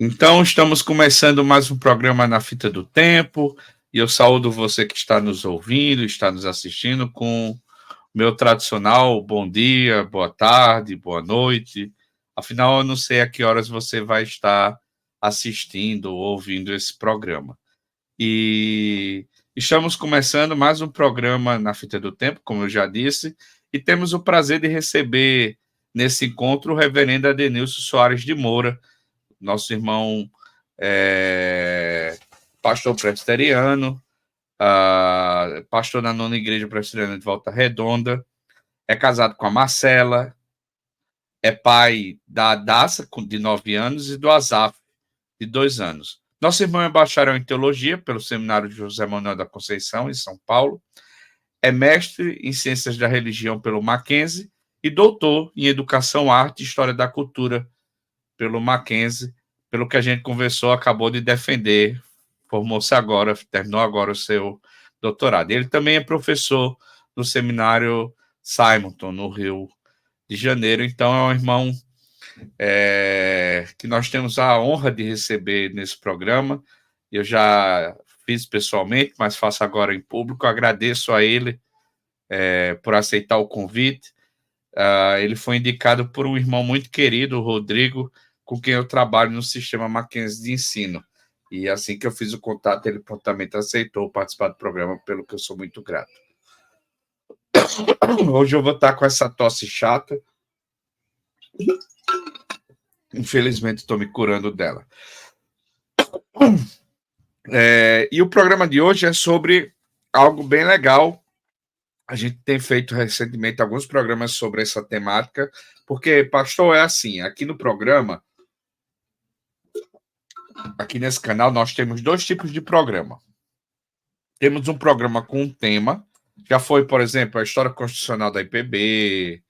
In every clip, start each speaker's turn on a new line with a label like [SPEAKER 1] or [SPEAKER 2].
[SPEAKER 1] Então, estamos começando mais um programa na Fita do Tempo, e eu saúdo você que está nos ouvindo, está nos assistindo com o meu tradicional bom dia, boa tarde, boa noite. Afinal, eu não sei a que horas você vai estar assistindo ou ouvindo esse programa. E estamos começando mais um programa na Fita do Tempo, como eu já disse, e temos o prazer de receber nesse encontro o reverendo Adenilson Soares de Moura, nosso irmão pastor presbiteriano, pastor na nona igreja presbiteriana de Volta Redonda, é casado com a Marcela, é pai da Adassa, de 9 anos, e do Azaf, de 2 anos. Nosso irmão é bacharel em teologia pelo Seminário de José Manuel da Conceição, em São Paulo, é mestre em ciências da religião pelo Mackenzie e doutor em educação, arte e história da cultura pelo Mackenzie. Pelo que a gente conversou, acabou de defender, formou-se agora, terminou agora o seu doutorado. Ele também é professor no seminário Simonton, no Rio de Janeiro, então é um irmão que nós temos a honra de receber nesse programa. Eu já fiz pessoalmente, mas faço agora em público. Agradeço a ele por aceitar o convite. Ele foi indicado por um irmão muito querido, o Rodrigo, com quem eu trabalho no sistema Mackenzie de ensino. E assim que eu fiz o contato, ele prontamente aceitou participar do programa, pelo que eu sou muito grato. Hoje eu vou estar com essa tosse chata. Infelizmente, estou me curando dela. E o programa de hoje é sobre algo bem legal. A gente tem feito recentemente alguns programas sobre essa temática, porque, pastor, é assim, aqui no programa, aqui nesse canal, nós temos 2 tipos de programa. Temos um programa com um tema, já foi, por exemplo, a história constitucional da IPB,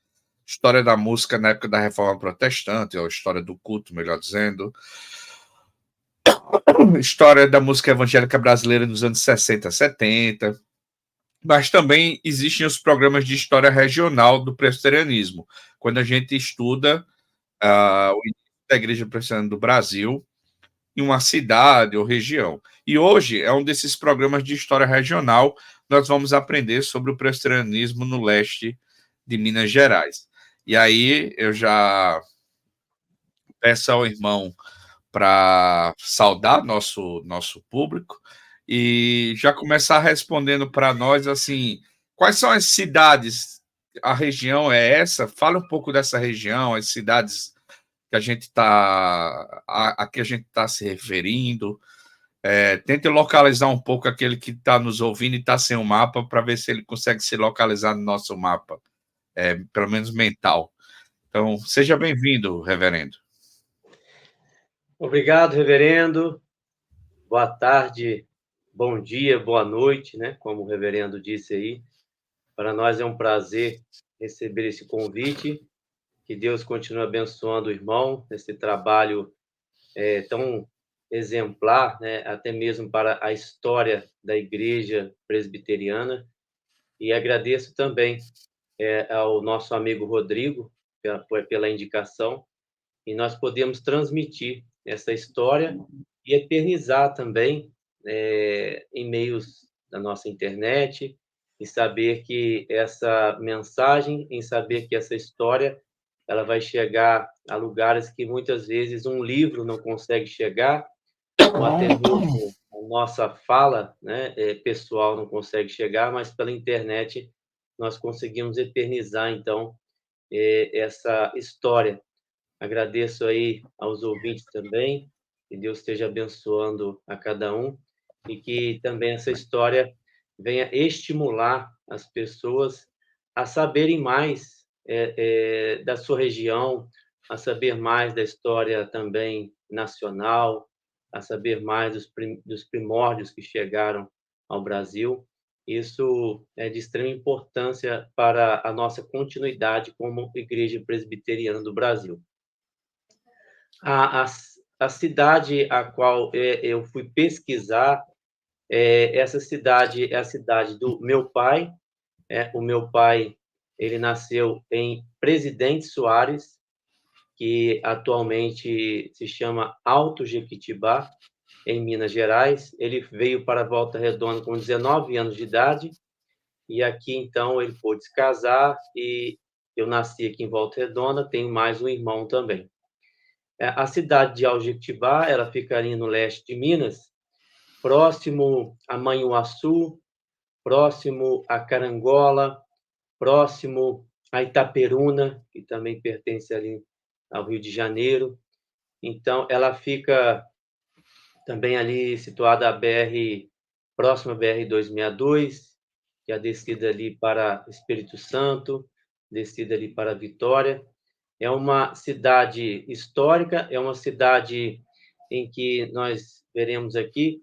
[SPEAKER 1] história da música na época da Reforma Protestante, ou história do culto, melhor dizendo, história da música evangélica brasileira nos anos 60, 70, mas também existem os programas de história regional do presbiterianismo, quando a gente estuda o início da Igreja Presbiteriana do Brasil, em uma cidade ou região. E hoje é um desses programas de história regional. Nós vamos aprender sobre o presbiterianismo no leste de Minas Gerais. E aí eu já peço ao irmão para saudar nosso público e já começar respondendo para nós assim, quais são as cidades, a região é essa? Fala um pouco dessa região, as cidades que a gente está a que a gente está se referindo. Tente localizar um pouco aquele que está nos ouvindo e está sem o mapa, para ver se ele consegue se localizar no nosso mapa, pelo menos mental. Então, seja bem-vindo, reverendo.
[SPEAKER 2] Obrigado, reverendo. Boa tarde, bom dia, boa noite, né? Como o reverendo disse aí. Para nós é um prazer receber esse convite. Que Deus continue abençoando o irmão nesse trabalho tão exemplar, né? Até mesmo para a história da Igreja Presbiteriana. E agradeço também ao nosso amigo Rodrigo pela indicação. E nós podemos transmitir essa história e eternizar também em meios da nossa internet, e saber que essa mensagem, em saber que essa história ela vai chegar a lugares que muitas vezes um livro não consegue chegar, ou até mesmo a nossa fala, né, pessoal não consegue chegar, mas pela internet nós conseguimos eternizar, então, essa história. Agradeço aí aos ouvintes também, que Deus esteja abençoando a cada um e que também essa história venha estimular as pessoas a saberem mais da sua região, a saber mais da história também nacional, a saber mais dos primórdios que chegaram ao Brasil. Isso é de extrema importância para a nossa continuidade como Igreja Presbiteriana do Brasil. A, a, a cidade a qual eu fui pesquisar, essa cidade é a cidade do meu pai. O meu pai, ele nasceu em Presidente Soares, que atualmente se chama Alto Jequitibá, em Minas Gerais. Ele veio para Volta Redonda com 19 anos de idade, e aqui, então, ele pôde se casar, e eu nasci aqui em Volta Redonda, tenho mais um irmão também. A cidade de Aljequitibá, ela fica ali no leste de Minas, próximo a Manhuaçu, próximo a Carangola, próximo a Itaperuna, que também pertence ali ao Rio de Janeiro. Então, ela fica também ali situada próxima à BR-262, que é a descida ali para Espírito Santo, descida ali para Vitória. É uma cidade histórica, é uma cidade em que nós veremos aqui,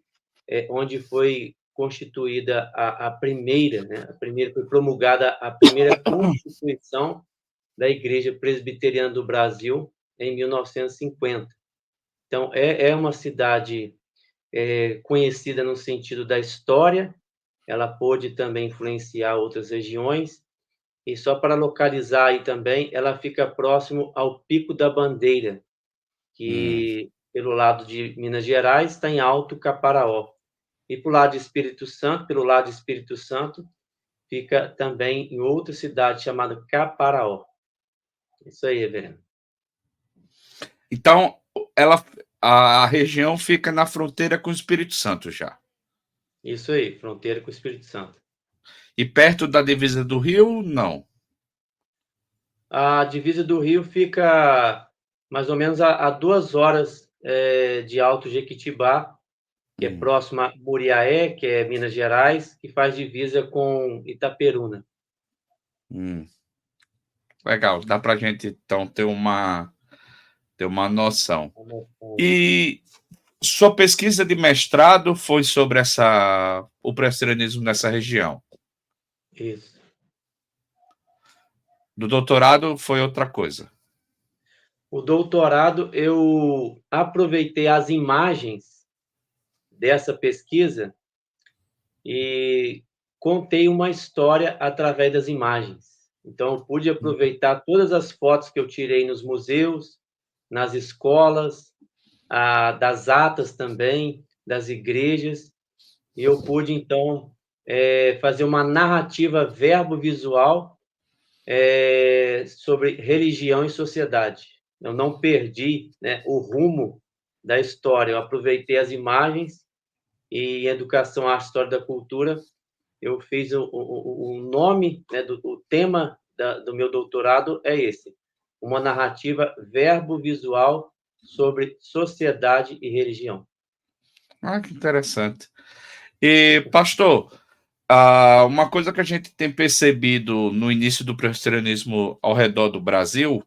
[SPEAKER 2] onde foi constituída a primeira, né? A primeira foi promulgada a primeira Constituição da Igreja Presbiteriana do Brasil em 1950. Então, é uma cidade conhecida no sentido da história, ela pôde também influenciar outras regiões, e só para localizar aí também, ela fica próximo ao Pico da Bandeira, que pelo lado de Minas Gerais está em Alto Caparaó. E pelo lado de Espírito Santo, fica também em outra cidade chamada Caparaó. Isso aí, reverendo.
[SPEAKER 1] Então, a região fica na fronteira com o Espírito Santo já.
[SPEAKER 2] Isso aí, fronteira com o Espírito Santo.
[SPEAKER 1] E perto da divisa do Rio, não.
[SPEAKER 2] A divisa do Rio fica mais ou menos a 2 horas de Alto Jequitibá, que é próxima a Muriaé, que é Minas Gerais, que faz divisa com Itaperuna.
[SPEAKER 1] Legal, dá para a gente então ter uma noção. E sua pesquisa de mestrado foi sobre o presbiterianismo nessa região?
[SPEAKER 2] Isso.
[SPEAKER 1] Do doutorado foi outra coisa?
[SPEAKER 2] O doutorado, eu aproveitei as imagens dessa pesquisa e contei uma história através das imagens. Então, eu pude aproveitar todas as fotos que eu tirei nos museus, nas escolas, das atas também, das igrejas, e eu pude, então, fazer uma narrativa verbo-visual sobre religião e sociedade. Eu não perdi, né, o rumo da história, eu aproveitei as imagens e educação, arte, história da cultura. Eu fiz o nome, né, o tema do meu doutorado é esse: uma narrativa verbo-visual sobre sociedade e religião.
[SPEAKER 1] Ah, que interessante. E, pastor, uma coisa que a gente tem percebido no início do presbiterianismo ao redor do Brasil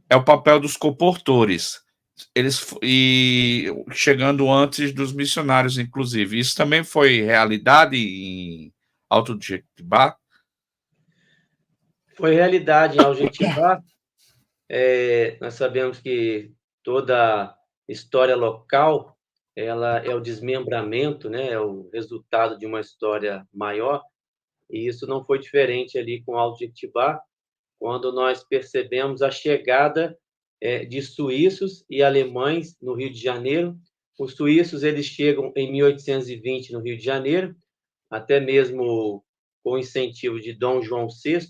[SPEAKER 1] é o papel dos comportores. E chegando antes dos missionários, inclusive. Isso também foi realidade em Alto de Jequitibá?
[SPEAKER 2] Foi realidade em Algetibá. Nós sabemos que toda história local, ela é o desmembramento, né? É o resultado de uma história maior, e isso não foi diferente ali com Alto Jequitibá, quando nós percebemos a chegada de suíços e alemães no Rio de Janeiro. Os suíços, eles chegam em 1820 no Rio de Janeiro, até mesmo com o incentivo de Dom João VI,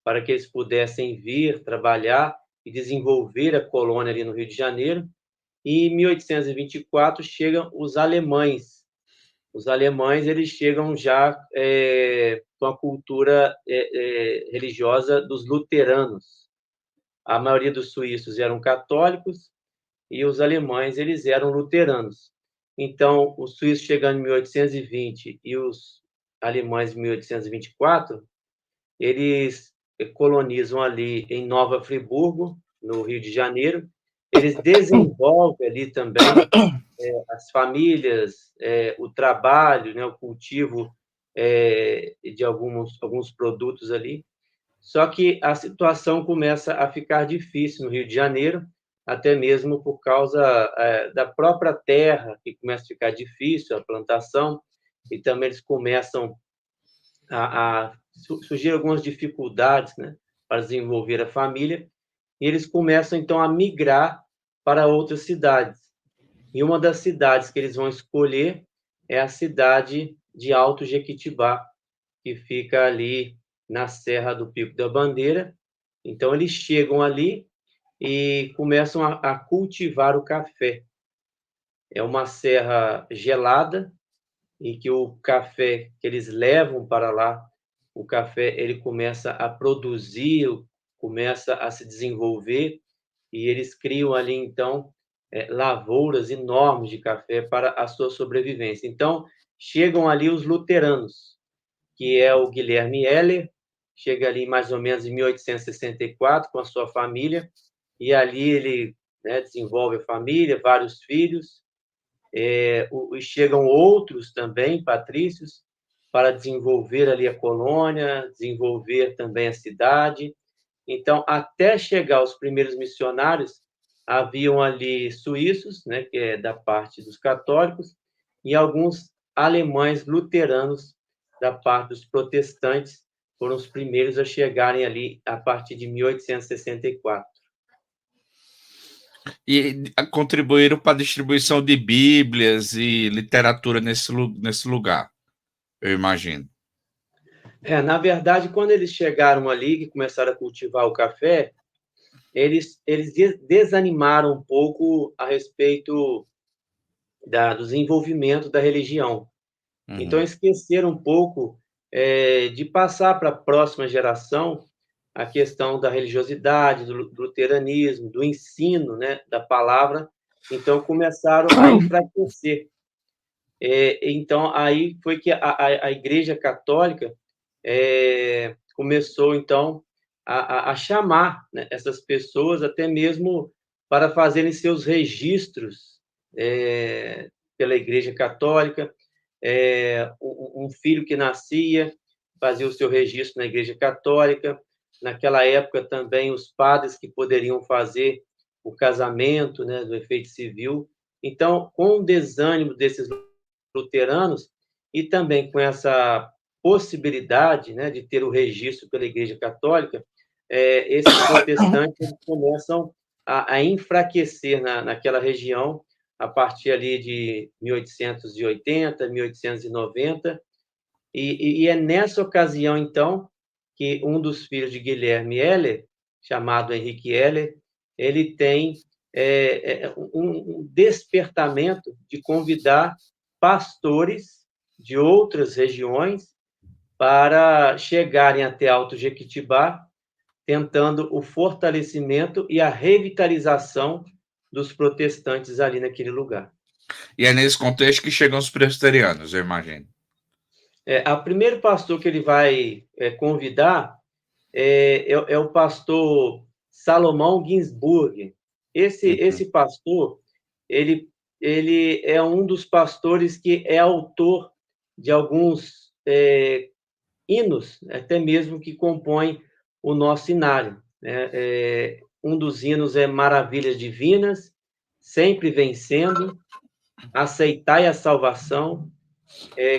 [SPEAKER 2] para que eles pudessem vir trabalhar e desenvolver a colônia ali no Rio de Janeiro. E em 1824 chegam os alemães. Os alemães, eles chegam já com a cultura religiosa dos luteranos. A maioria dos suíços eram católicos e os alemães, eles eram luteranos. Então, os suíços chegando em 1820 e os alemães em 1824, eles colonizam ali em Nova Friburgo, no Rio de Janeiro. Eles desenvolvem ali também as famílias, o trabalho, né, o cultivo de alguns produtos ali. Só que a situação começa a ficar difícil no Rio de Janeiro, até mesmo por causa da própria terra, que começa a ficar difícil, a plantação, e também eles começam a surgir algumas dificuldades, né, para desenvolver a família. e eles começam, então, a migrar para outras cidades. E uma das cidades que eles vão escolher é a cidade de Alto Jequitibá, que fica ali na Serra do Pico da Bandeira. Então, eles chegam ali e começam a cultivar o café. É uma serra gelada, e que o café que eles levam para lá, o café ele começa a produzir, começa a se desenvolver, e eles criam ali, então, lavouras enormes de café para a sua sobrevivência. Então, chegam ali os luteranos, que é o Guilherme Heller, chega ali mais ou menos em 1864 com a sua família, e ali ele, né, desenvolve a família, vários filhos, e chegam outros também, patrícios, para desenvolver ali a colônia, desenvolver também a cidade. Então, até chegar os primeiros missionários, haviam ali suíços, né, que é da parte dos católicos, e alguns alemães luteranos da parte dos protestantes, foram os primeiros a chegarem ali a partir de 1864.
[SPEAKER 1] E contribuíram para a distribuição de bíblias e literatura nesse lugar, eu imagino.
[SPEAKER 2] Na verdade, quando eles chegaram ali, que começaram a cultivar o café, eles desanimaram um pouco a respeito do desenvolvimento da religião. Então, esqueceram um pouco de passar para a próxima geração a questão da religiosidade, do luteranismo, do ensino, né, da palavra. Então, começaram a enfraquecer. Então, aí foi que a Igreja Católica começou, então, a chamar, né, essas pessoas, até mesmo para fazerem seus registros pela Igreja Católica. Um filho que nascia fazia o seu registro na Igreja Católica. Naquela época, também, os padres que poderiam fazer o casamento, né, do efeito civil. Então, com o desânimo desses luteranos e também com essa possibilidade, né, de ter o registro pela Igreja Católica, esses protestantes começam a enfraquecer naquela região a partir ali de 1880, 1890, e é nessa ocasião, então, que um dos filhos de Guilherme Heller, chamado Henrique Heller, ele tem um despertamento de convidar pastores de outras regiões para chegarem até Alto Jequitibá, tentando o fortalecimento e a revitalização dos protestantes ali naquele lugar.
[SPEAKER 1] E é nesse contexto que chegam os presbiterianos, eu imagino.
[SPEAKER 2] O primeiro pastor que ele vai convidar é o pastor Salomão Ginsburg. Esse pastor, ele é um dos pastores que é autor de alguns hinos, até mesmo que compõem o nosso inário. Um dos hinos é Maravilhas Divinas, Sempre Vencendo, Aceitai a Salvação,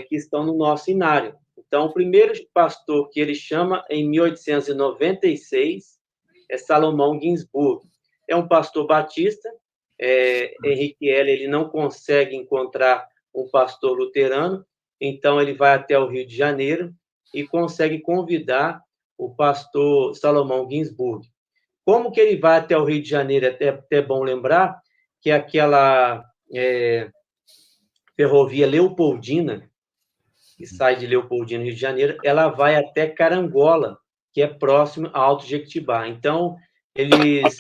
[SPEAKER 2] que estão no nosso inário. Então, o primeiro pastor que ele chama em 1896 é Salomão Ginsburg. É um pastor batista. Henrique Heller ele não consegue encontrar um pastor luterano, então ele vai até o Rio de Janeiro e consegue convidar o pastor Salomão Ginsburg. Como que ele vai até o Rio de Janeiro? É até bom lembrar que aquela ferrovia Leopoldina, que sai de Leopoldina, Rio de Janeiro, ela vai até Carangola, que é próximo a Alto Jequitibá. Então, eles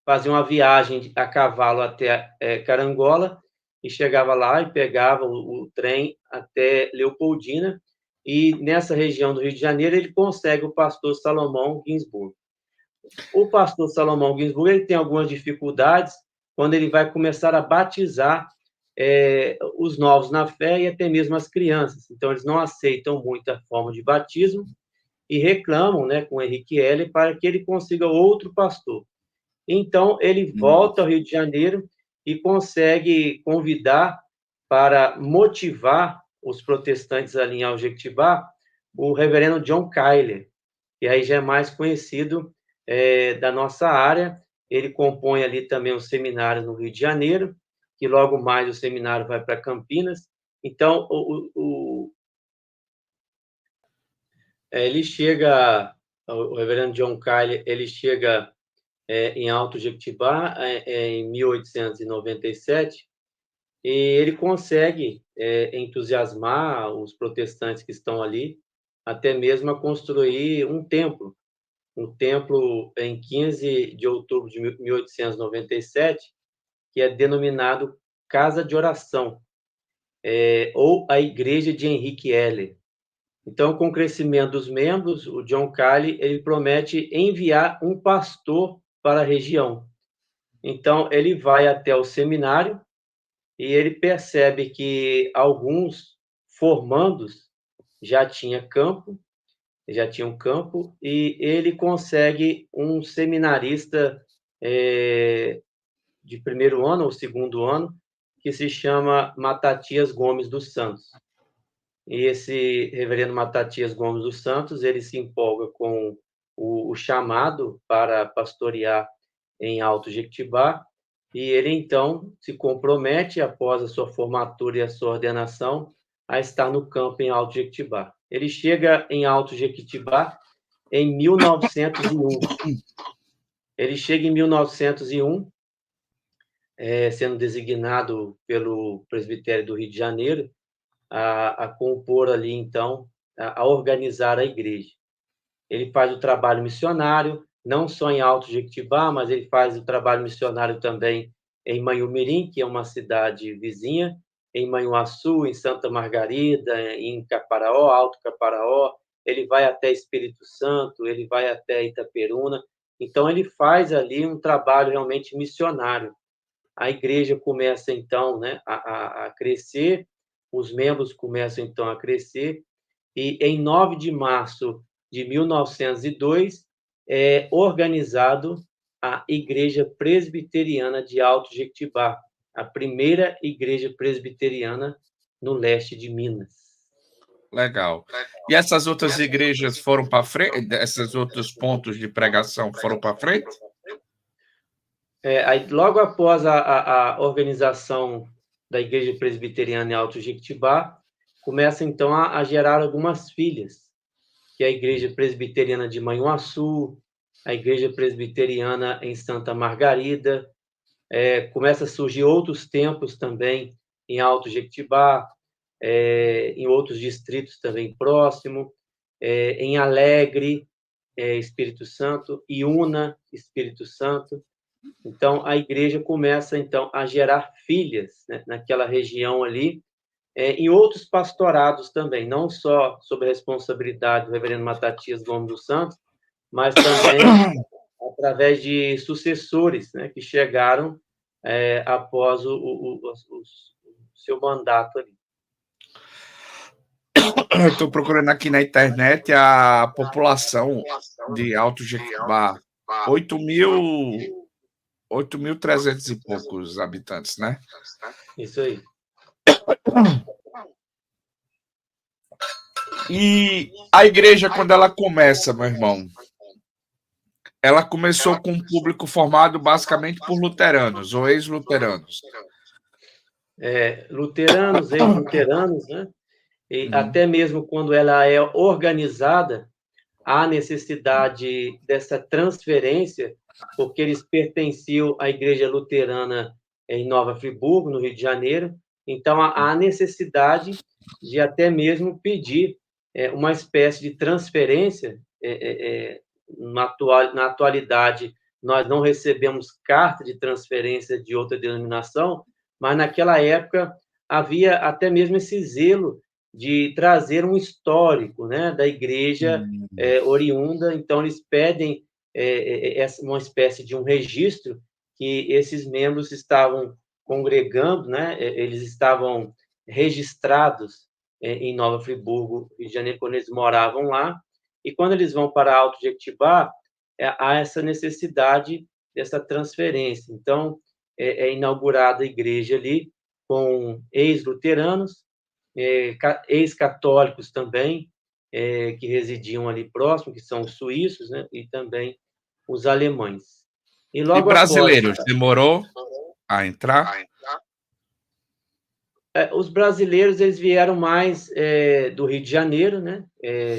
[SPEAKER 2] faziam uma viagem a cavalo até Carangola e chegava lá e pegava o trem até Leopoldina, e nessa região do Rio de Janeiro ele consegue o pastor Salomão Ginsburg. O pastor Salomão Ginsburg ele tem algumas dificuldades quando ele vai começar a batizar os novos na fé e até mesmo as crianças. Então, eles não aceitam muito a forma de batismo e reclamam, né, com Henrique Heller para que ele consiga outro pastor. Então, ele volta ao Rio de Janeiro e consegue convidar para motivar os protestantes ali em Jequitibá o reverendo John Kyler, que aí já é mais conhecido da nossa área. Ele compõe ali também um seminário no Rio de Janeiro, que logo mais o seminário vai para Campinas. Então, ele chega, o reverendo John Kyle, ele chega em Alto Jequitibá em 1897, e ele consegue entusiasmar os protestantes que estão ali, até mesmo a construir um templo em 15 de outubro de 1897, que é denominado Casa de Oração, ou a Igreja de Henrique Heller. Então, com o crescimento dos membros, o John Kyle ele promete enviar um pastor para a região. Então, ele vai até o seminário e ele percebe que alguns formandos já tinham campo, e ele consegue um seminarista de primeiro ano ou segundo ano, que se chama Matatias Gomes dos Santos. E esse reverendo Matatias Gomes dos Santos, ele se empolga com o chamado para pastorear em Alto Jequitibá, e ele, então, se compromete, após a sua formatura e a sua ordenação, a estar no campo em Alto Jequitibá. Ele chega em Alto Jequitibá em 1901. Ele chega em 1901, sendo designado pelo presbitério do Rio de Janeiro a compor ali, então, a organizar a igreja. Ele faz o trabalho missionário, não só em Alto Jequitibá, mas ele faz o trabalho missionário também em Manhumirim, que é uma cidade vizinha, em Manhuaçu, em Santa Margarida, em Caparaó, Alto Caparaó. Ele vai até Espírito Santo, ele vai até Itaperuna. Então, ele faz ali um trabalho realmente missionário. A igreja começa, então, né, a crescer, os membros começam, então, a crescer, e em 9 de março de 1902 é organizado a Igreja Presbiteriana de Alto Jequitibá, a primeira igreja presbiteriana no leste de Minas.
[SPEAKER 1] Legal. E essas outras igrejas foram para frente? Esses outros pontos de pregação foram para frente?
[SPEAKER 2] Aí, logo após a organização da Igreja Presbiteriana em Alto Jequitibá, começa, então, a gerar algumas filhas, que é a Igreja Presbiteriana de Manhuaçu, a Igreja Presbiteriana em Santa Margarida. Começa a surgir outros templos também em Alto Jequitibá, em outros distritos também próximo, em Alegre, Espírito Santo, Iuna, Espírito Santo. Então, a igreja começa, então, a gerar filhas, né, naquela região ali, em outros pastorados também, não só sob a responsabilidade do reverendo Matatias Gomes dos Santos, mas também através de sucessores, né, que chegaram após o seu mandato ali.
[SPEAKER 1] Estou procurando aqui na internet a população de Alto Jequitibá, 8.300 e poucos habitantes, né?
[SPEAKER 2] Isso aí.
[SPEAKER 1] E a igreja, quando ela começa, meu irmão, ela começou com um público formado basicamente por luteranos ou ex-luteranos.
[SPEAKER 2] Luteranos, ex-luteranos, né? E até mesmo quando ela é organizada, há necessidade dessa transferência, porque eles pertenciam à Igreja Luterana em Nova Friburgo, no Rio de Janeiro. Então, há necessidade de até mesmo pedir uma espécie de transferência. Na atualidade, nós não recebemos carta de transferência de outra denominação, mas naquela época havia até mesmo esse zelo de trazer um histórico, né, da igreja oriunda. Então, eles pedem uma espécie de um registro que esses membros estavam congregando, né, eles estavam registrados em Nova Friburgo, Rio de Janeiro, quando eles moravam lá, e quando eles vão para Alto Jequitibá, há essa necessidade dessa transferência. Então, é inaugurada a igreja ali com ex-luteranos, ex-católicos também, que residiam ali próximo, que são os suíços, né, e também os alemães. E
[SPEAKER 1] E
[SPEAKER 2] logo após...
[SPEAKER 1] brasileiros, demorou a entrar?
[SPEAKER 2] Os brasileiros, eles vieram mais do Rio de Janeiro, né?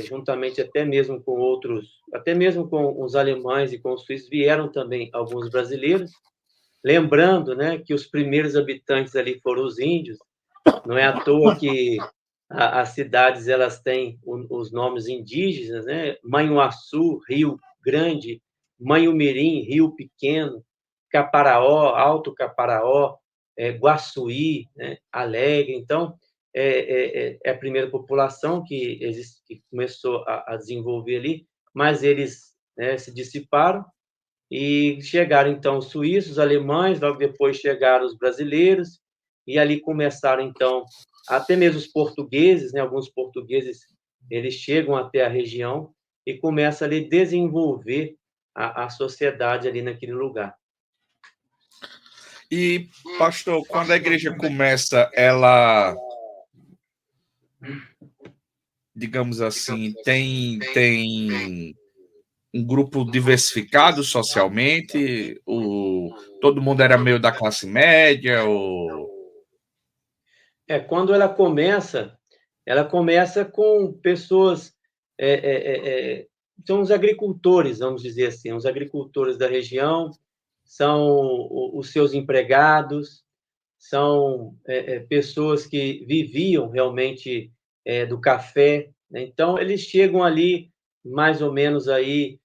[SPEAKER 2] Juntamente até mesmo com outros, até mesmo com os alemães e com os suíços, vieram também alguns brasileiros. Lembrando, né, que os primeiros habitantes ali foram os índios. Não é à toa que as cidades elas têm os nomes indígenas, né? Manhuaçu, Rio Grande; Manhumirim, Rio Pequeno; Caparaó, Alto Caparaó; Guaçuí, né? Alegre. Então, é a primeira população que começou a desenvolver ali, mas eles, né, se dissiparam e chegaram, então, os suíços, os alemães, logo depois chegaram os brasileiros, e ali começaram, então, até mesmo os portugueses, né? Alguns portugueses, eles chegam até a região e começam ali a desenvolver a sociedade ali naquele lugar.
[SPEAKER 1] E, pastor, quando a igreja começa, ela, digamos assim, tem um grupo diversificado socialmente? Todo mundo era meio da classe média?
[SPEAKER 2] Quando ela começa com pessoas, são os agricultores, vamos dizer assim, os agricultores da região, são os seus empregados, são pessoas que viviam realmente do café, né? Então, eles chegam ali, mais ou menos, aí,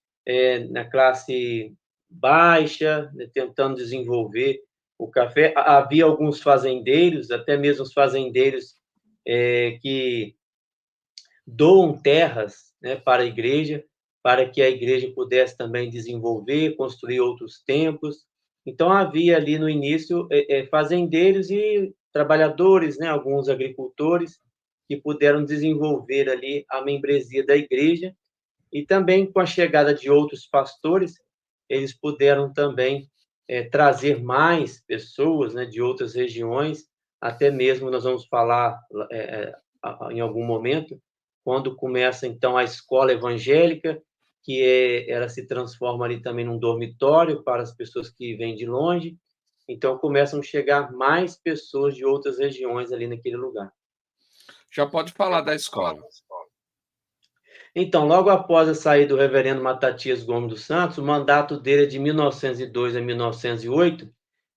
[SPEAKER 2] na classe baixa, né, tentando desenvolver o café. Havia alguns fazendeiros, até mesmo os fazendeiros que doam terras, né, para a igreja, para que a igreja pudesse também desenvolver, construir outros templos. Então, havia ali no início fazendeiros e trabalhadores, né, alguns agricultores, que puderam desenvolver ali a membresia da igreja, e também com a chegada de outros pastores, eles puderam também trazer mais pessoas, né, de outras regiões, até mesmo nós vamos falar em algum momento, quando começa, então, a escola evangélica, que ela se transforma ali também num dormitório para as pessoas que vêm de longe. Então, começam a chegar mais pessoas de outras regiões ali naquele lugar.
[SPEAKER 1] Já pode falar da escola.
[SPEAKER 2] Então, logo após a saída do reverendo Matatias Gomes dos Santos, o mandato dele é de 1902 a 1908,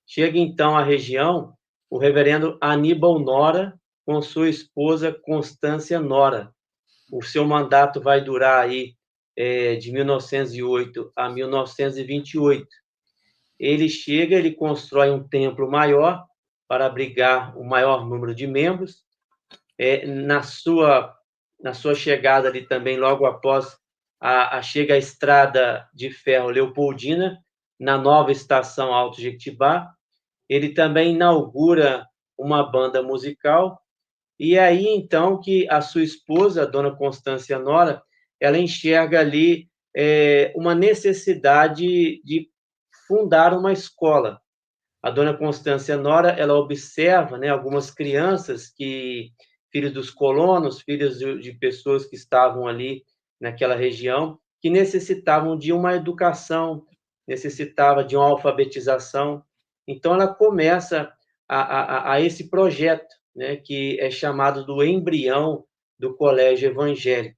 [SPEAKER 2] chega então à região o reverendo Aníbal Nora, com sua esposa Constância Nora. O seu mandato vai durar aí de 1908 a 1928. Ele chega, ele constrói um templo maior para abrigar o maior número de membros. Na sua chegada ali também, logo após chega a estrada de ferro Leopoldina, na nova estação Alto Jequitibá. Ele também inaugura uma banda musical, e aí, então, que a sua esposa, a dona Constância Nora, ela enxerga ali uma necessidade de fundar uma escola. A dona Constância Nora, ela observa, né, algumas crianças filhos dos colonos, filhos de pessoas que estavam ali naquela região, que necessitavam de uma educação, necessitava de uma alfabetização. Então, ela começa a esse projeto, né, que é chamado do embrião do colégio evangélico.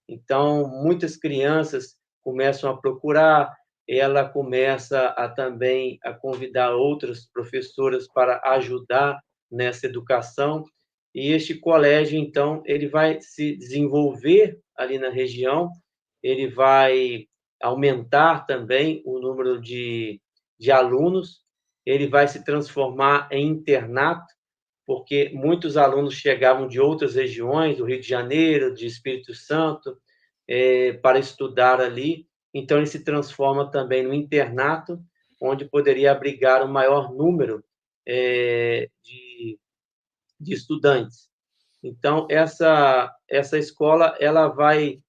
[SPEAKER 2] Então, muitas crianças começam a procurar, ela começa também a convidar outras professoras para ajudar nessa educação, e este colégio, então, ele vai se desenvolver ali na região, ele vai aumentar também o número de alunos, ele vai se transformar em internato, porque muitos alunos chegavam de outras regiões, do Rio de Janeiro, de Espírito Santo, para estudar ali. Então, ele se transforma também no internato, onde poderia abrigar o maior número de estudantes. Então, essa escola ela vai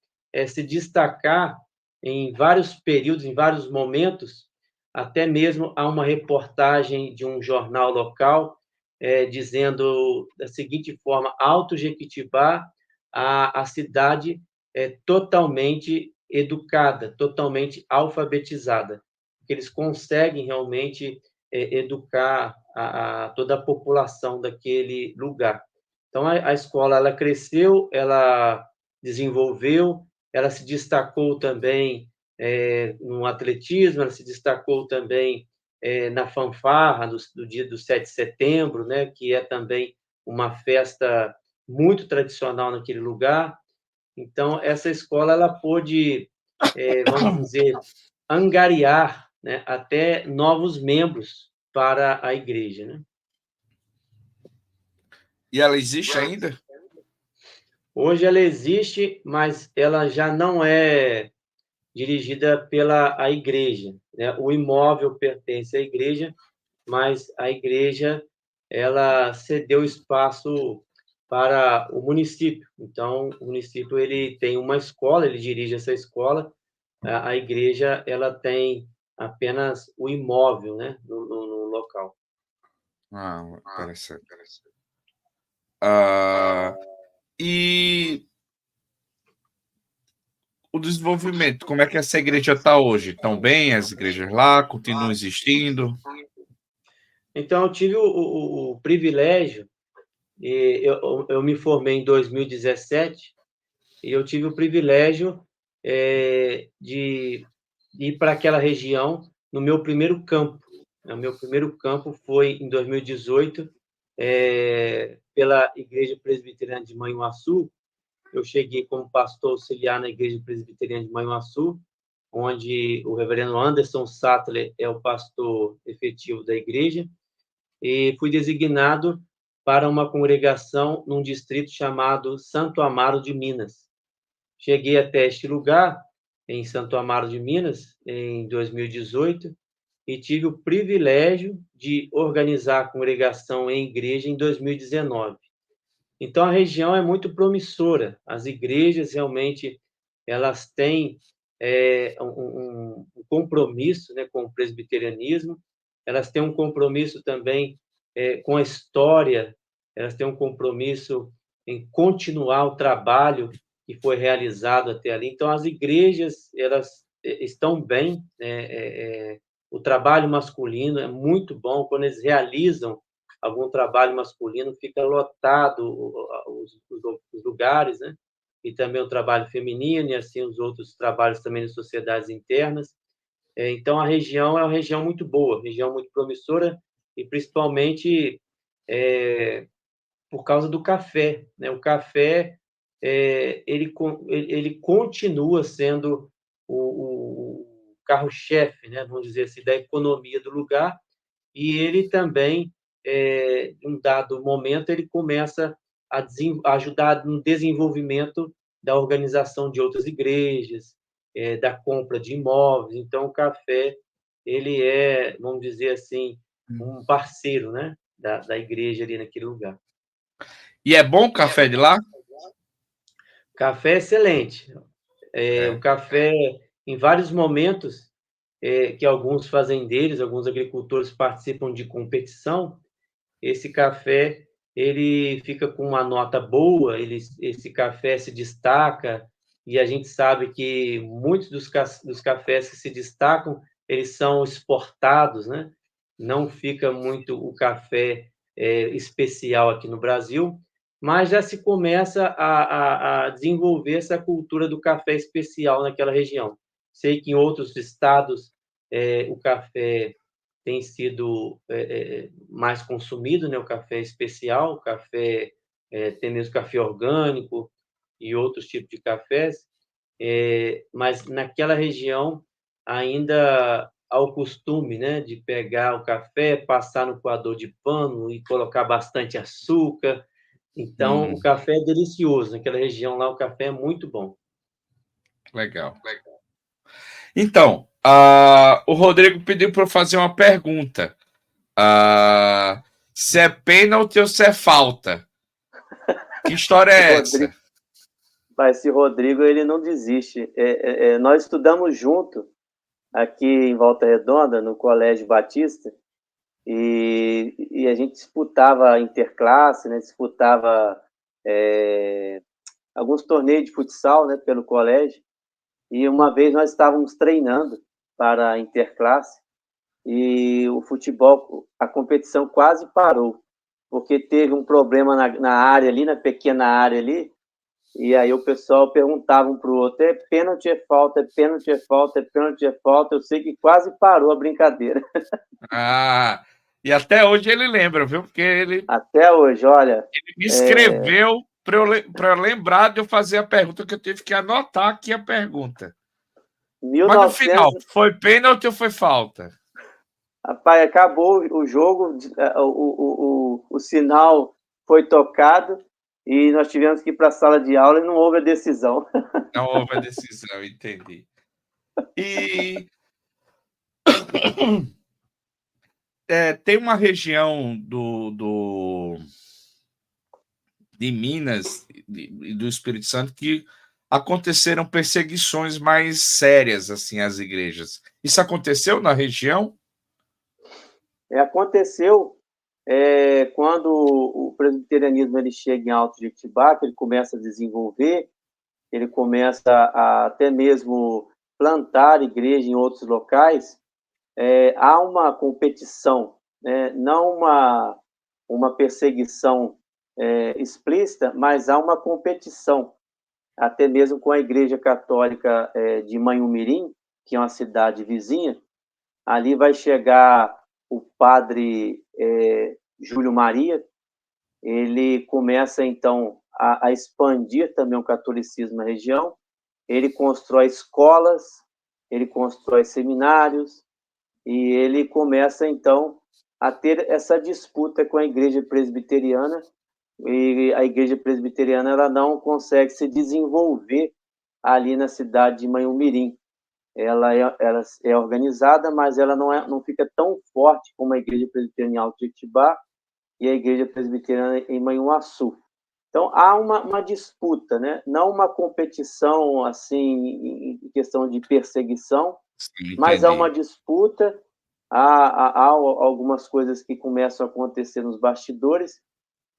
[SPEAKER 2] se destacar em vários períodos, em vários momentos, até mesmo há uma reportagem de um jornal local dizendo da seguinte forma: Alto Jequitibá, a cidade é totalmente educada, totalmente alfabetizada, que eles conseguem realmente educar toda a população daquele lugar. Então, a escola ela cresceu, ela desenvolveu, ela se destacou também no atletismo, ela se destacou também na fanfarra do dia do 7 de setembro, né, que é também uma festa muito tradicional naquele lugar. Então, essa escola ela pôde, vamos dizer, angariar, né, até novos membros para a igreja, né?
[SPEAKER 1] E ela existe ainda?
[SPEAKER 2] Hoje ela existe, mas ela já não é dirigida pela a igreja, né? O imóvel pertence à igreja, mas a igreja ela cedeu espaço para o município. Então, o município ele tem uma escola, ele dirige essa escola. A igreja ela tem apenas o imóvel, né, no local.
[SPEAKER 1] Ah, interessante. Ah, e o desenvolvimento, como é que essa igreja está hoje? Estão bem as igrejas lá? Continuam existindo?
[SPEAKER 2] Então, eu tive o privilégio, eu me formei em 2017, e eu tive o privilégio de ir para aquela região no meu primeiro campo. O meu primeiro campo foi em 2018, pela Igreja Presbiteriana de Manhuaçu. Eu cheguei como pastor auxiliar na Igreja Presbiteriana de Manhuaçu, onde o reverendo Anderson Sattler é o pastor efetivo da igreja, e fui designado para uma congregação num distrito chamado Santo Amaro de Minas. Cheguei até este lugar, em Santo Amaro de Minas, em 2018, e tive o privilégio de organizar a congregação em igreja em 2019. Então, a região é muito promissora. As igrejas, realmente, elas têm um compromisso, né, com o presbiterianismo, elas têm um compromisso também com a história, elas têm um compromisso em continuar o trabalho que foi realizado até ali. Então, as igrejas, elas estão bem, o trabalho masculino é muito bom, quando eles realizam algum trabalho masculino, fica lotado os lugares, né? E também o trabalho feminino, e assim os outros trabalhos também nas sociedades internas. Então, a região é uma região muito boa, região muito promissora, e principalmente por causa do café, né? O café, ele continua sendo o carro-chefe, né? Vamos dizer assim, da economia do lugar, e ele também, em um dado momento, ele começa a ajudar no desenvolvimento da organização de outras igrejas, da compra de imóveis. Então, o café, ele é, vamos dizer assim, um parceiro, né, da igreja ali naquele lugar.
[SPEAKER 1] E é bom o café de lá?
[SPEAKER 2] Café é excelente. O
[SPEAKER 1] É.
[SPEAKER 2] café, em vários momentos, que alguns fazendeiros, alguns agricultores participam de competição, esse café ele fica com uma nota boa, esse café se destaca, e a gente sabe que muitos dos cafés que se destacam, eles são exportados, né? Não fica muito o café especial aqui no Brasil, mas já se começa a desenvolver essa cultura do café especial naquela região. Sei que em outros estados o café tem sido mais consumido, né? O café especial, o café, tem mesmo café orgânico e outros tipos de cafés, mas naquela região ainda há o costume, né, de pegar o café, passar no coador de pano e colocar bastante açúcar. Então, o café é delicioso. Naquela região lá, o café é muito bom.
[SPEAKER 1] Legal. Então, o Rodrigo pediu para eu fazer uma pergunta. Se é pênalti ou se é falta? Que história é essa?
[SPEAKER 3] Mas esse Rodrigo, ele não desiste. Nós estudamos junto aqui em Volta Redonda, no Colégio Batista, e a gente disputava interclasse, né? Disputava alguns torneios de futsal, né, pelo colégio. E uma vez nós estávamos treinando para a interclasse e o futebol, a competição quase parou, porque teve um problema na área ali, na pequena área ali, e aí o pessoal perguntava um para o outro, é pênalti, é falta, é pênalti, é falta, é pênalti, é falta. Eu sei que quase parou a brincadeira.
[SPEAKER 1] Ah, e até hoje ele lembra, viu? Porque ele
[SPEAKER 3] Até hoje, olha,
[SPEAKER 1] me escreveu para eu lembrar de eu fazer a pergunta, que eu tive que anotar aqui a pergunta. Mas no final,
[SPEAKER 3] 1900,
[SPEAKER 1] foi pênalti ou foi falta?
[SPEAKER 3] rapaz, acabou o jogo, o sinal foi tocado e nós tivemos que ir para a sala de aula e não houve a decisão.
[SPEAKER 1] Não houve a decisão, entendi. E tem uma região de Minas e do Espírito Santo que aconteceram perseguições mais sérias assim às igrejas. Isso aconteceu na região?
[SPEAKER 3] Aconteceu quando o presbiterianismo ele chega em Alto Jequitibá, que ele começa a desenvolver, ele começa a até mesmo plantar igreja em outros locais, há uma competição, né? Não uma perseguição explícita, mas há uma competição, até mesmo com a Igreja Católica de Manhumirim, que é uma cidade vizinha. Ali vai chegar o padre Júlio Maria, ele começa, então, a expandir também o catolicismo na região, ele constrói escolas, ele constrói seminários, e ele começa, então, a ter essa disputa com a igreja presbiteriana, e a igreja presbiteriana ela não consegue se desenvolver ali na cidade de Manhumirim. Ela é organizada, mas ela não fica tão forte como a igreja presbiteriana em Alto Jequitibá e a igreja presbiteriana em Manhuaçu. Então, há uma disputa, né? Não uma competição assim em questão de perseguição,
[SPEAKER 1] Sim,
[SPEAKER 3] mas há uma
[SPEAKER 1] entendi.
[SPEAKER 3] disputa, há algumas coisas que começam a acontecer nos bastidores,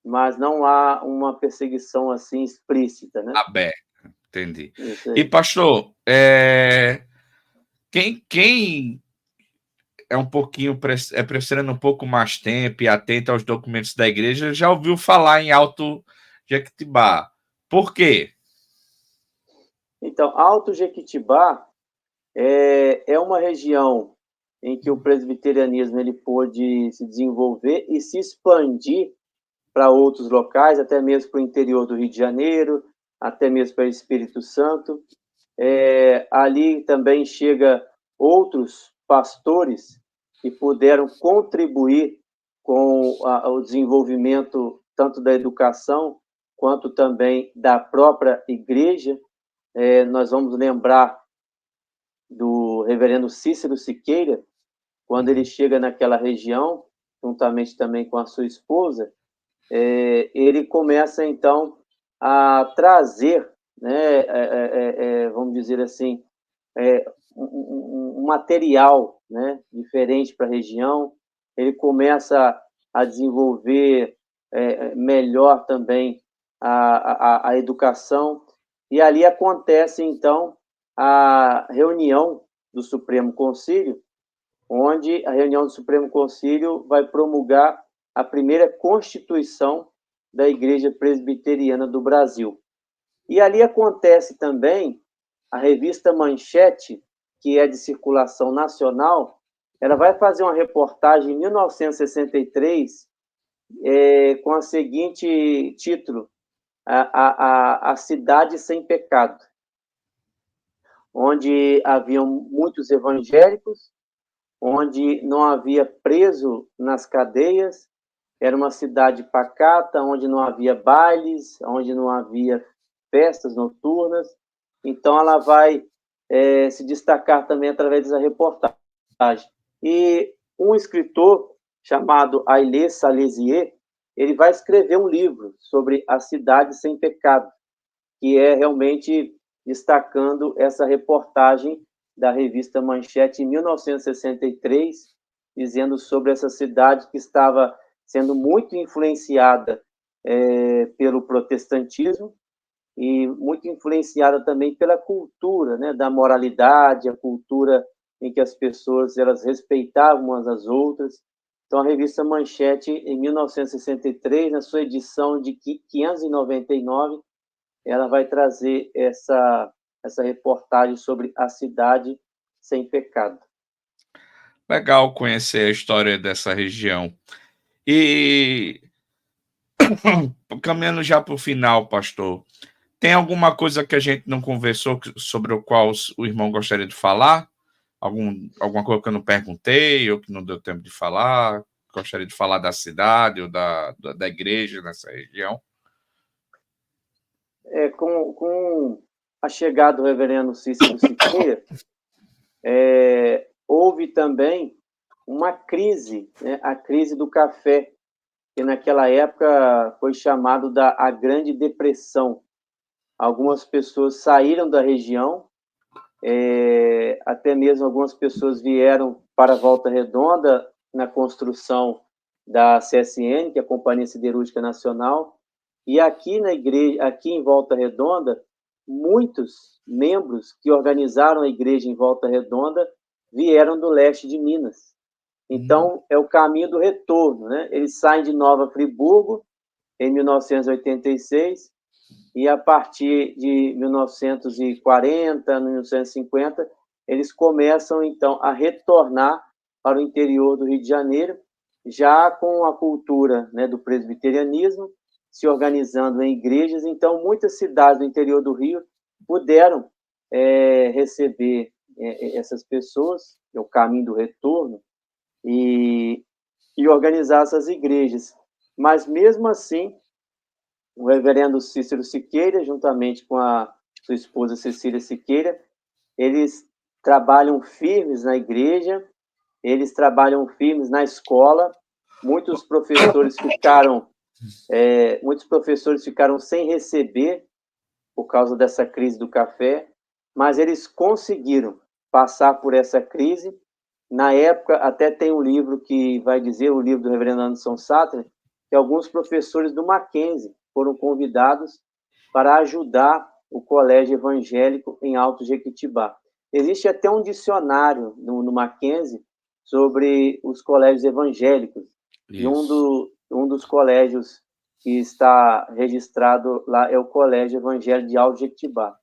[SPEAKER 3] mas não há uma perseguição assim explícita, né?
[SPEAKER 1] Aberto, entendi.
[SPEAKER 3] Isso
[SPEAKER 1] E
[SPEAKER 3] aí.
[SPEAKER 1] pastor, quem é um pouquinho prestando um pouco mais tempo e atento aos documentos da igreja já ouviu falar em Alto Jequitibá. Por quê?
[SPEAKER 3] Então, Alto Jequitibá é uma região em que o presbiterianismo ele pôde se desenvolver e se expandir para outros locais, até mesmo para o interior do Rio de Janeiro, até mesmo para o Espírito Santo. Ali também chega outros pastores que puderam contribuir com o desenvolvimento tanto da educação quanto também da própria igreja. Nós vamos lembrar do reverendo Cícero Siqueira, quando ele chega naquela região, juntamente também com a sua esposa, ele começa, então, a trazer, né, vamos dizer assim, um material, né, diferente para a região. Ele começa a desenvolver melhor também a educação, e ali acontece, então, a reunião do Supremo Concílio, onde a reunião do Supremo Concílio vai promulgar a primeira Constituição da Igreja Presbiteriana do Brasil. E ali acontece também a revista Manchete, que é de circulação nacional, ela vai fazer uma reportagem em 1963 com o seguinte título: a Cidade Sem Pecado, onde haviam muitos evangélicos, onde não havia preso nas cadeias, era uma cidade pacata, onde não havia bailes, onde não havia festas noturnas. Então, ela vai se destacar também através dessa reportagem. E um escritor chamado Ailé Salesier, ele vai escrever um livro sobre a cidade sem pecado, que é realmente destacando essa reportagem da revista Manchete em 1963, dizendo sobre essa cidade que estava sendo muito influenciada pelo protestantismo, e muito influenciada também pela cultura, né, da moralidade, a cultura em que as pessoas elas respeitavam umas às outras. Então, a revista Manchete, em 1963, na sua edição de 599, ela vai trazer essa reportagem sobre a cidade sem pecado.
[SPEAKER 1] Legal conhecer a história dessa região. E caminhando já para o final, pastor, tem alguma coisa que a gente não conversou sobre o qual o irmão gostaria de falar? Alguma coisa que eu não perguntei ou que não deu tempo de falar? Gostaria de falar da cidade ou da igreja nessa região?
[SPEAKER 3] Com a chegada do reverendo Cícero Siqueira, houve também uma crise, né, a crise do café, que naquela época foi chamado a Grande Depressão. Algumas pessoas saíram da região, até mesmo algumas pessoas vieram para Volta Redonda na construção da CSN, que é a Companhia Siderúrgica Nacional, e aqui na igreja, aqui em Volta Redonda, muitos membros que organizaram a igreja em Volta Redonda vieram do leste de Minas. Então, é o caminho do retorno, né? Eles saem de Nova Friburgo em 1986 e a partir de 1940, 1950, eles começam então a retornar para o interior do Rio de Janeiro, já com a cultura, né, do presbiterianismo, se organizando em igrejas. Então, muitas cidades do interior do Rio puderam receber essas pessoas, é o caminho do retorno, e organizar essas igrejas. Mas, mesmo assim, o reverendo Cícero Siqueira, juntamente com a sua esposa Cecília Siqueira, eles trabalham firmes na igreja, eles trabalham firmes na escola. Muitos professores ficaram sem receber por causa dessa crise do café, mas eles conseguiram passar por essa crise. Na época, até tem um livro que vai dizer, o livro do reverendo Anderson Sattler, que alguns professores do Mackenzie foram convidados para ajudar o colégio evangélico em Alto Jequitibá. Existe até um dicionário no Mackenzie sobre os colégios evangélicos. E um dos colégios que está registrado lá é o Colégio Evangélico de Alto Jequitibá.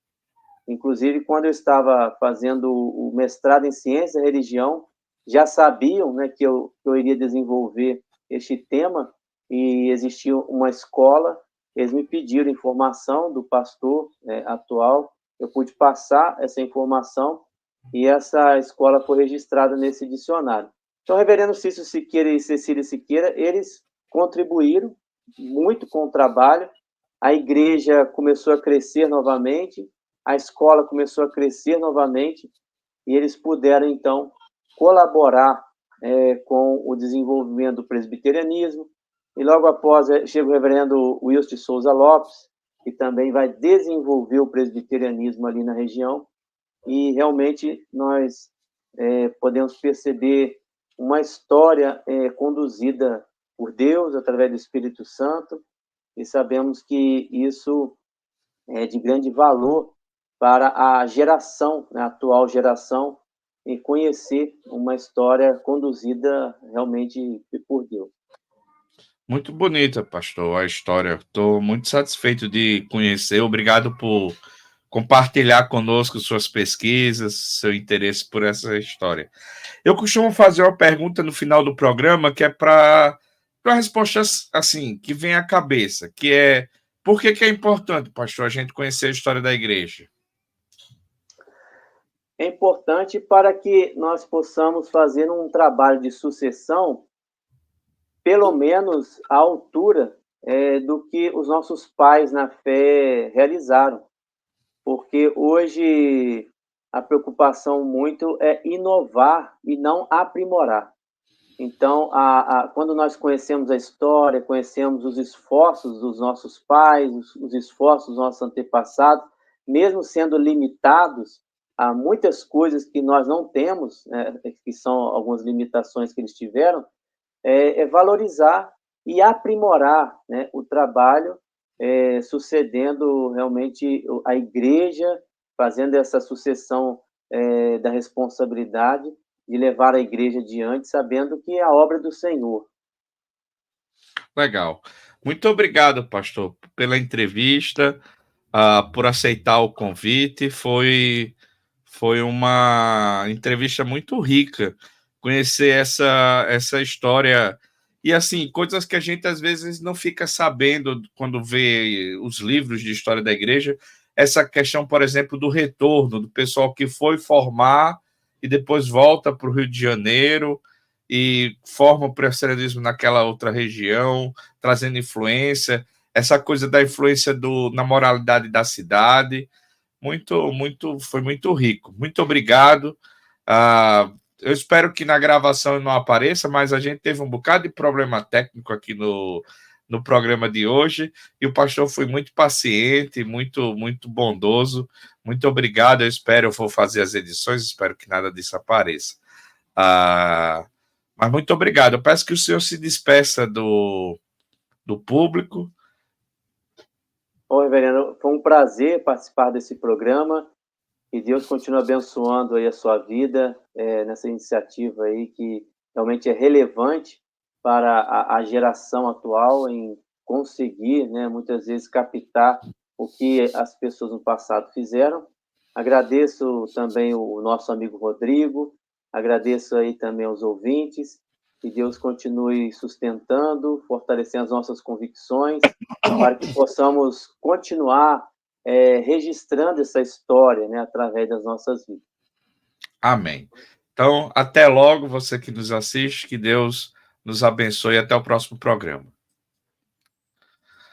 [SPEAKER 3] Inclusive, quando eu estava fazendo o mestrado em Ciência e Religião, já sabiam, né, que eu iria desenvolver este tema, e existia uma escola, eles me pediram informação do pastor atual, eu pude passar essa informação, e essa escola foi registrada nesse dicionário. Então, o reverendo Cícero Siqueira e Cecília Siqueira, eles contribuíram muito com o trabalho, a igreja começou a crescer novamente, a escola começou a crescer novamente, e eles puderam, então, colaborar com o desenvolvimento do presbiterianismo, e logo após chega o reverendo Wilson de Souza Lopes, que também vai desenvolver o presbiterianismo ali na região, e realmente nós podemos perceber uma história conduzida por Deus, através do Espírito Santo, e sabemos que isso é de grande valor para a geração, né, a atual geração, em conhecer uma história conduzida realmente por Deus.
[SPEAKER 1] Muito bonita, pastor, a história. Estou muito satisfeito de conhecer. Obrigado por compartilhar conosco suas pesquisas, seu interesse por essa história. Eu costumo fazer uma pergunta no final do programa que é para respostas assim, que vem à cabeça, que é: por que é importante, pastor, a gente conhecer a história da igreja?
[SPEAKER 3] É importante para que nós possamos fazer um trabalho de sucessão, pelo menos à altura do que os nossos pais na fé realizaram. Porque hoje a preocupação muito é inovar e não aprimorar. Então, quando nós conhecemos a história, conhecemos os esforços dos nossos pais, os esforços dos nossos antepassados, mesmo sendo limitados a muitas coisas que nós não temos, né, que são algumas limitações que eles tiveram, valorizar e aprimorar, né, o trabalho sucedendo realmente a igreja, fazendo essa sucessão da responsabilidade de levar a igreja adiante, sabendo que é a obra do Senhor.
[SPEAKER 1] Legal. Muito obrigado, pastor, pela entrevista, por aceitar o convite. Foi uma entrevista muito rica conhecer essa história e, assim, coisas que a gente às vezes não fica sabendo quando vê os livros de história da igreja. Essa questão, por exemplo, do retorno, do pessoal que foi formar e depois volta para o Rio de Janeiro e forma o presbiterianismo naquela outra região, trazendo influência, essa coisa da influência na moralidade da cidade. Foi muito rico. Muito obrigado. Eu espero que na gravação não apareça, mas a gente teve um bocado de problema técnico aqui no programa de hoje, e o pastor foi muito paciente, muito bondoso. Muito obrigado. Eu vou fazer as edições, espero que nada disso apareça. Mas muito obrigado. Eu peço que o senhor se despeça do público.
[SPEAKER 3] Bom, reverendo, foi um prazer participar desse programa. Que Deus continue abençoando aí a sua vida nessa iniciativa aí que realmente é relevante para a geração atual em conseguir, né, muitas vezes captar o que as pessoas no passado fizeram. Agradeço também o nosso amigo Rodrigo, agradeço aí também aos ouvintes, que Deus continue sustentando, fortalecendo as nossas convicções, para que possamos continuar registrando essa história, né, através das nossas vidas.
[SPEAKER 1] Amém. Então, até logo, você que nos assiste, que Deus nos abençoe e até o próximo programa.